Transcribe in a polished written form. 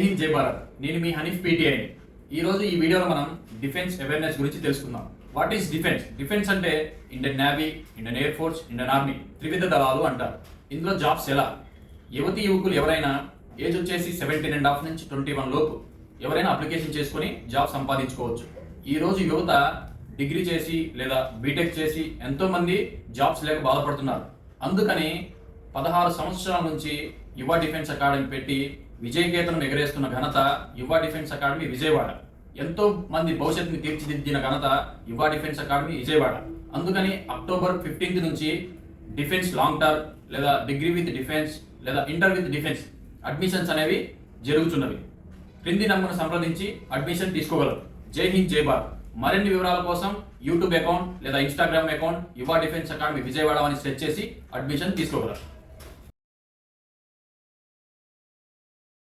హింద్ జై భారత్. నేను మీ హనీఫ్ పీటీఐని. ఈరోజు ఈ వీడియోలో మనం డిఫెన్స్ అవేర్నెస్ గురించి తెలుసుకుందాం. What is defence? డిఫెన్స్ అంటే Indian navy, Indian air force, Indian army, త్రివిధ దళాలు అంటారు. ఇందులో జాబ్స్ ఎలా? యువతి యువకులు ఎవరైనా ఏజ్ వచ్చేసి 17.5 నుంచి 21 లోపు ఎవరైనా అప్లికేషన్ చేసుకుని జాబ్ సంపాదించుకోవచ్చు. ఈ రోజు యువత డిగ్రీ చేసి లేదా బీటెక్ చేసి ఎంతో మంది జాబ్స్ లేక బాధపడుతున్నారు. అందుకని 16 సంవత్సరాల నుంచి యువ డిఫెన్స్ అకాడమీ పెట్టి విజయకేతనం ఎగరేస్తున్న ఘనత యువ డిఫెన్స్ అకాడమీ విజయవాడ. ఎంతో మంది భవిష్యత్తుని తీర్చిదిద్దిన ఘనత యువ డిఫెన్స్ అకాడమీ విజయవాడ. అందుకని అక్టోబర్ 15 నుంచి డిఫెన్స్ లాంగ్ టర్మ్ లేదా డిగ్రీ విత్ డిఫెన్స్ లేదా ఇంటర్ విత్ డిఫెన్స్ అడ్మిషన్స్ అనేవి జరుగుతున్నవి. క్రింది నంబర్ను సంప్రదించి అడ్మిషన్ తీసుకోగలరు. జై హింద్ జై భారత్. మరిన్ని వివరాల కోసం యూట్యూబ్ అకౌంట్ లేదా ఇన్స్టాగ్రామ్ అకౌంట్ యువ డిఫెన్స్ అకాడమీ విజయవాడ అని సెర్చ్ చేసి అడ్మిషన్ తీసుకోగలరు.